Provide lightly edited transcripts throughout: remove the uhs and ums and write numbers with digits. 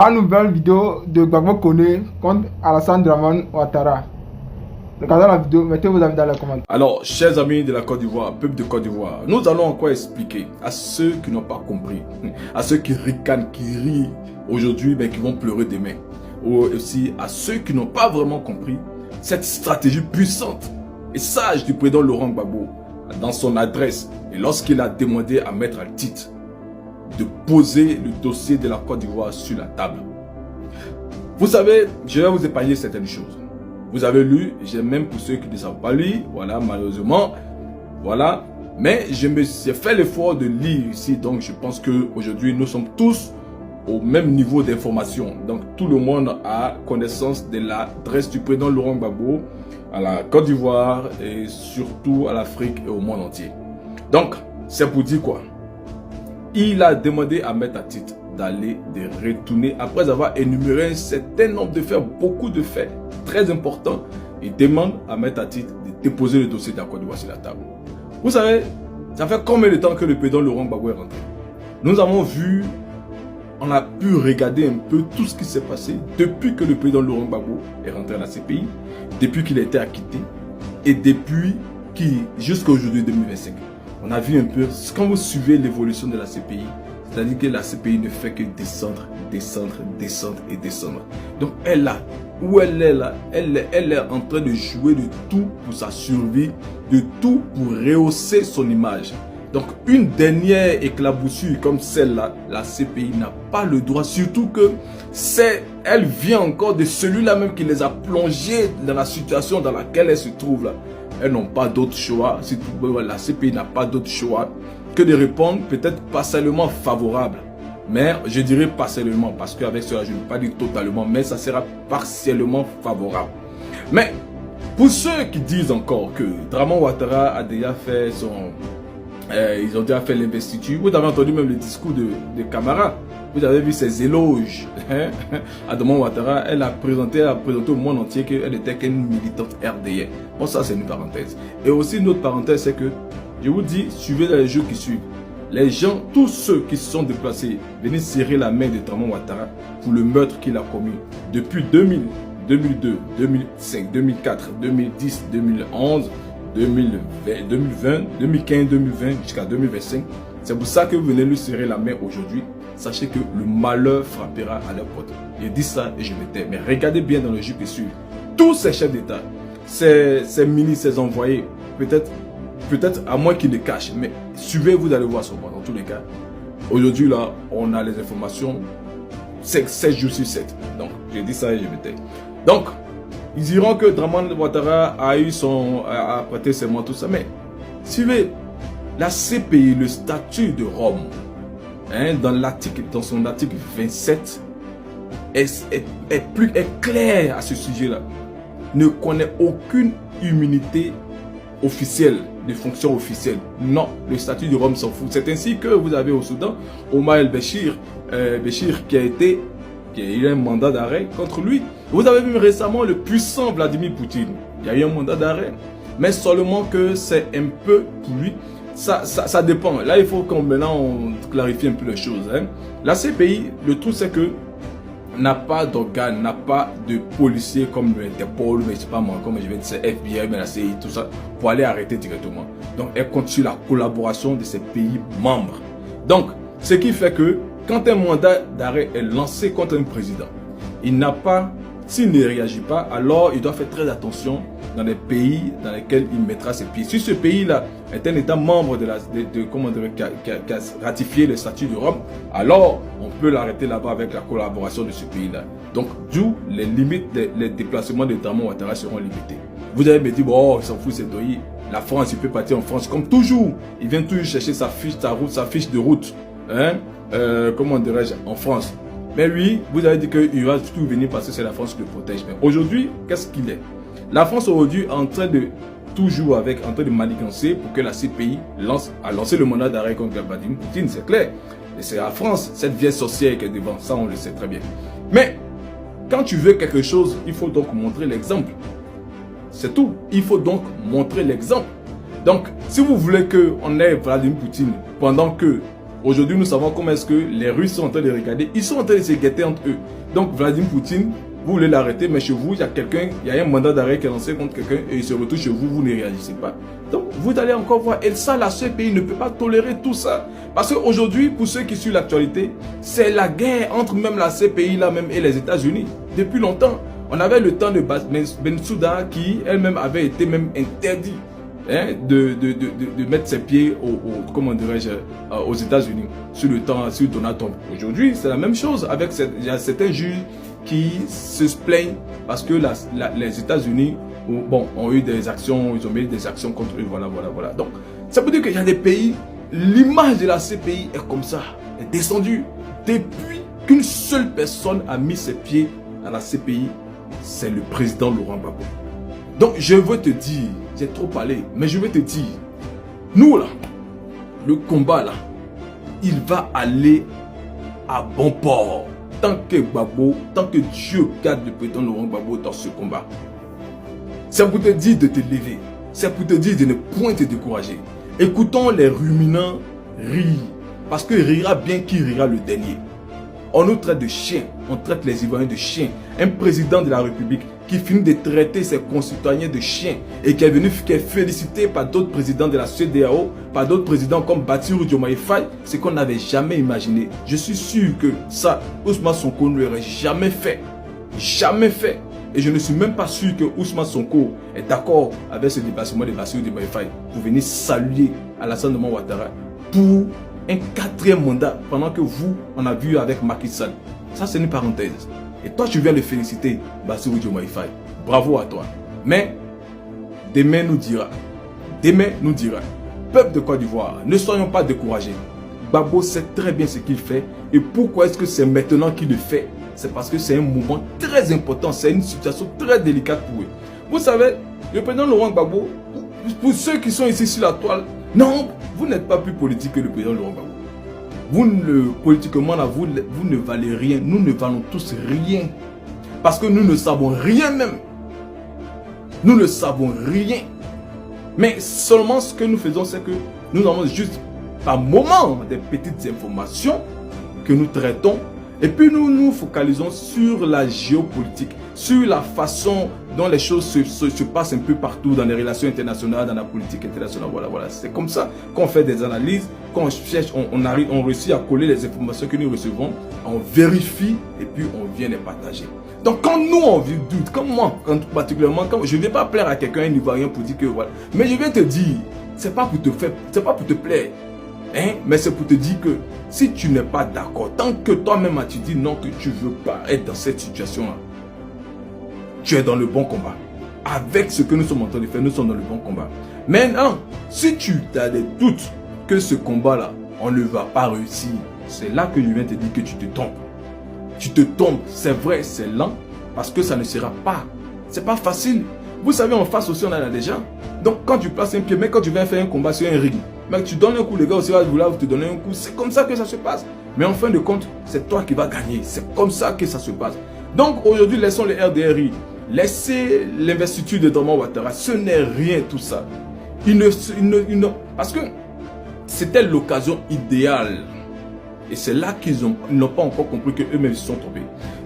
La nouvelle vidéo de Gbagbo Kone contre Alassane Dramane Ouattara. Regardez la vidéo, mettez vos avis dans les commentaires. Alors, chers amis de la Côte d'Ivoire, peuple de Côte d'Ivoire, nous allons encore expliquer à ceux qui n'ont pas compris, à ceux qui ricanent, qui rient aujourd'hui, mais qui vont pleurer demain, ou aussi à ceux qui n'ont pas vraiment compris cette stratégie puissante et sage du président Laurent Gbagbo dans son adresse et lorsqu'il a demandé à Maître Altit de poser le dossier de la Côte d'Ivoire sur la table. Vous savez, je vais vous épargner certaines choses. Vous avez lu, j'ai même pour ceux qui ne savent pas lire, voilà, malheureusement, voilà. Mais j'ai fait l'effort de lire ici, donc je pense qu'aujourd'hui, nous sommes tous au même niveau d'information. Donc tout le monde a connaissance de l'adresse du président Laurent Gbagbo à la Côte d'Ivoire et surtout à l'Afrique et au monde entier. Donc, c'est pour dire quoi? Il a demandé à Maître Altit d'aller de retourner après avoir énuméré un certain nombre de faits, beaucoup de faits très importants. Il demande à Maître Altit de déposer le dossier de la Côte d'Ivoire sur la table. Vous savez, ça fait combien de temps que le président Laurent Gbagbo est rentré? Nous avons vu, on a pu regarder un peu tout ce qui s'est passé depuis que le président Laurent Gbagbo est rentré à la CPI, depuis qu'il a été acquitté et depuis jusqu'à aujourd'hui 2025. On a vu un peu, quand vous suivez l'évolution de la CPI, c'est-à-dire que la CPI ne fait que descendre, descendre, descendre et descendre. Donc elle là, où elle est là, elle est en train de jouer de tout pour sa survie, de tout pour rehausser son image. Donc une dernière éclaboussure comme celle-là, la CPI n'a pas le droit, surtout que elle vient encore de celui-là même qui les a plongés dans la situation dans laquelle elle se trouve là. Elles n'ont pas d'autre choix, la CPI n'a pas d'autre choix que de répondre peut-être partiellement favorable. Mais je dirais partiellement parce qu'avec cela je ne vais pas dire totalement, mais ça sera partiellement favorable. Mais pour ceux qui disent encore que Dramane Ouattara a déjà fait ils ont déjà fait l'investiture, vous avez entendu même le discours de Camara. Vous avez vu ses éloges à Dramane Ouattara. Elle a présenté au monde entier qu'elle était qu'une militante RDR. Bon, ça c'est une parenthèse. Et aussi une autre parenthèse, c'est que, je vous dis, suivez les jours qui suivent. Les gens, tous ceux qui se sont déplacés, venez serrer la main de Dramane Ouattara pour le meurtre qu'il a commis depuis 2000, 2002, 2005, 2004, 2010, 2011, 2020, 2015, 2020 jusqu'à 2025. C'est pour ça que vous venez lui serrer la main aujourd'hui. Sachez que le malheur frappera à leur porte. Je dis ça et je me tais. Mais regardez bien dans le jeu qui suit. Tous ces chefs d'État, ces ministres, ces envoyés, peut-être à moins qu'ils les cachent, mais suivez, vous allez voir son point. Dans tous les cas, aujourd'hui là, on a les informations 7 jours sur 7. Donc, je dis ça et je me tais. Donc, ils diront que Dramane Ouattara a prêté ses mots, tout ça. Mais, suivez, la CPI, le statut de Rome, dans son article 27, est clair à ce sujet-là. Ne connaît aucune immunité officielle, de fonction officielle. Non, le statut de Rome s'en fout. C'est ainsi que vous avez au Soudan, Omar el-Béchir, qui a eu un mandat d'arrêt contre lui. Vous avez vu récemment le puissant Vladimir Poutine. Il y a eu un mandat d'arrêt. Mais seulement que c'est un peu pour lui. Ça dépend. Là, il faut qu'on clarifie un peu les choses. La CPI, le truc c'est que n'a pas d'organes, n'a pas de policiers comme l'Interpol, mais je sais pas moi, comme je vais dire FBI, mais la CI, tout ça, pour aller arrêter directement. Donc, elle compte sur la collaboration de ces pays membres. Donc, ce qui fait que quand un mandat d'arrêt est lancé contre un président, il n'a pas, s'il ne réagit pas, alors il doit faire très attention dans les pays dans lesquels il mettra ses pieds. Si ce pays-là est un État membre qui a ratifié le statut de Rome, alors on peut l'arrêter là-bas avec la collaboration de ce pays-là. Donc, d'où les limites, les déplacements de Dramane Ouattara seront limités. Vous allez me dire, bon, il s'en fout, c'est doyi. La France, il peut partir en France comme toujours. Il vient toujours chercher sa fiche de route. Comment dirais-je, en France. Mais lui, vous avez dit qu'il va tout venir parce que c'est la France qui le protège. Mais aujourd'hui, qu'est-ce qu'il est? La France aujourd'hui est en train de manigancer pour que la CPI a lancé le mandat d'arrêt contre Vladimir Poutine, c'est clair. Et c'est la France, cette vieille sorcière qui est devant, ça on le sait très bien. Mais, quand tu veux quelque chose, il faut donc montrer l'exemple. C'est tout, il faut donc montrer l'exemple. Donc, si vous voulez qu'on ait Vladimir Poutine pendant que Aujourd'hui, nous savons comment est-ce que les Russes sont en train de regarder. Ils sont en train de se guetter entre eux. Donc, Vladimir Poutine, vous voulez l'arrêter, mais chez vous, il y a quelqu'un, il y a un mandat d'arrêt qui est lancé contre quelqu'un et il se retrouve chez vous, vous ne réagissez pas. Donc, vous allez encore voir. Et ça, la CPI ne peut pas tolérer tout ça. Parce qu'aujourd'hui, pour ceux qui suivent l'actualité, c'est la guerre entre même la CPI là même et les États-Unis. Depuis longtemps, on avait le temps de Bensouda qui elle-même avait été même interdit de mettre ses pieds comment dirais-je, aux États-Unis sur le temps, sur Donald Trump. Aujourd'hui, c'est la même chose avec il y a certains juges qui se plaignent parce que les États-Unis ont eu des actions, ils ont mis des actions contre eux, voilà. Donc, ça veut dire qu'il y a des pays, l'image de la CPI est comme ça, est descendue depuis qu'une seule personne a mis ses pieds à la CPI, c'est le président Laurent Gbagbo. Donc, je veux te dire, j'ai trop parlé, mais je veux te dire, nous là, le combat là, il va aller à bon port. Tant que Gbagbo, tant que Dieu garde le président Laurent Gbagbo dans ce combat. C'est pour te dire de te lever. C'est pour te dire de ne point te décourager. Écoutons les ruminants rire. Parce que rira bien qui rira le dernier. On nous traite de chiens. On traite les Ivoiriens de chiens. Un président de la République qui finit de traiter ses concitoyens de chiens et qui est félicité par d'autres présidents de la CEDEAO, par d'autres présidents comme Bassirou Diomaye Faye, c'est qu'on n'avait jamais imaginé. Je suis sûr que ça, Ousmane Sonko ne l'aurait jamais fait. Jamais fait. Et je ne suis même pas sûr que Ousmane Sonko est d'accord avec ce déplacement de Bassirou Diomaye Faye pour venir saluer Alassane Ouattara pour un 4e mandat pendant que vous, on a vu avec Macky Sall. Ça, c'est une parenthèse. Et toi, tu viens de féliciter Bassirou Diomaye Faye. Bravo à toi. Mais, demain nous dira. Peuple de Côte d'Ivoire, ne soyons pas découragés. Gbagbo sait très bien ce qu'il fait. Et pourquoi est-ce que c'est maintenant qu'il le fait? C'est parce que c'est un moment très important. C'est une situation très délicate pour eux. Vous savez, le président Laurent Gbagbo, pour ceux qui sont ici sur la toile, non, vous n'êtes pas plus politique que le président Laurent Gbagbo. Politiquement, là, vous ne valez rien. Nous ne valons tous rien. Parce que nous ne savons rien même. Nous ne savons rien. Mais seulement ce que nous faisons, c'est que nous avons juste par moment des petites informations que nous traitons. Et puis nous nous focalisons sur la géopolitique, sur la façon dont les choses se passent un peu partout dans les relations internationales, dans la politique internationale. Voilà. C'est comme ça qu'on fait des analyses, qu'on cherche, on réussit à coller les informations que nous recevons, on vérifie et puis on vient les partager. Donc quand nous on vit doute, comme moi, particulièrement, je ne vais pas plaire à quelqu'un, un Ivoirien pour dire que voilà. Mais je vais te dire, c'est pas pour te plaire. Mais c'est pour te dire que si tu n'es pas d'accord, tant que toi-même tu dis non, que tu ne veux pas être dans cette situation-là, tu es dans le bon combat. Avec ce que nous sommes en train de faire, nous sommes dans le bon combat. Maintenant, si tu as des doutes que ce combat-là, on ne va pas réussir, c'est là que je viens te dire que tu te trompes. Tu te trompes, c'est vrai, c'est lent, parce que ça ne sera pas. C'est pas facile. Vous savez, en face aussi, on a des gens. Donc, quand tu places un pied, mais quand tu viens faire un combat sur un ring, mais tu donnes un coup, les gars aussi vont vouloir te donner un coup. C'est comme ça que ça se passe. Mais en fin de compte, c'est toi qui vas gagner. C'est comme ça que ça se passe. Donc, aujourd'hui, laissons les RDRI. Laissez l'investiture de Thomas Ouattara. Ce n'est rien tout ça. Parce que c'était l'occasion idéale. Et c'est là qu'ils n'ont pas encore compris qu'eux-mêmes se sont trompés.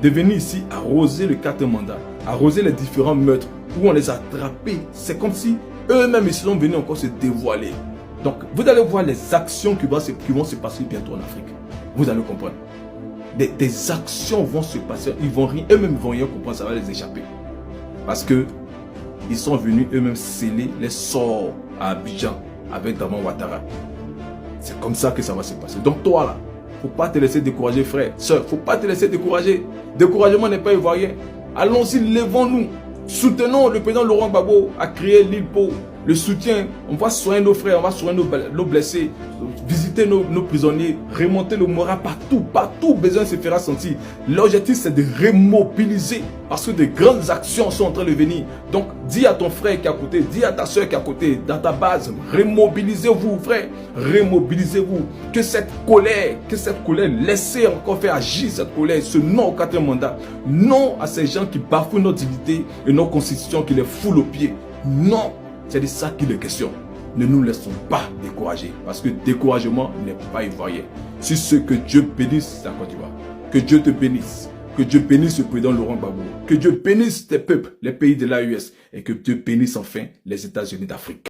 De venir ici arroser le 4e mandat, arroser les différents meurtres où on les a attrapés. C'est comme si eux-mêmes ils sont venus encore se dévoiler. Donc, vous allez voir les actions qui vont se passer bientôt en Afrique. Vous allez comprendre. Des actions vont se passer. Eux-mêmes vont rien comprendre, ça va les échapper. Parce que ils sont venus eux-mêmes sceller les sorts à Abidjan avec Thomas Ouattara. C'est comme ça que ça va se passer. Donc toi là, faut pas te laisser décourager, frère, soeur. Faut pas te laisser décourager. Découragement n'est pas ivoirien. Allons-y, levons-nous. Soutenons le président Laurent Gbagbo à créer l'île Pau. Le soutien, on va soigner nos frères, on va soigner nos blessés, visiter nos prisonniers, remonter le moral partout besoin se fera sentir. L'objectif c'est de remobiliser parce que de grandes actions sont en train de venir. Donc dis à ton frère qui est à côté, dis à ta soeur qui est à côté, dans ta base, remobilisez-vous frère, remobilisez-vous. Que cette colère, laissez encore faire agir cette colère, ce non au 4e mandat, non à ces gens qui bafouent notre dignité et nos constitutions, qui les foulent aux pieds. Non. C'est de ça qu'il est question. ne nous laissons pas décourager. Parce que découragement n'est pas ivoirien. Sur ce, que Dieu bénisse la Côte d'Ivoire. Que Dieu te bénisse. Que Dieu bénisse le président Laurent Gbagbo. Que Dieu bénisse tes peuples, les pays de l'AES. Et que Dieu bénisse enfin les États-Unis d'Afrique.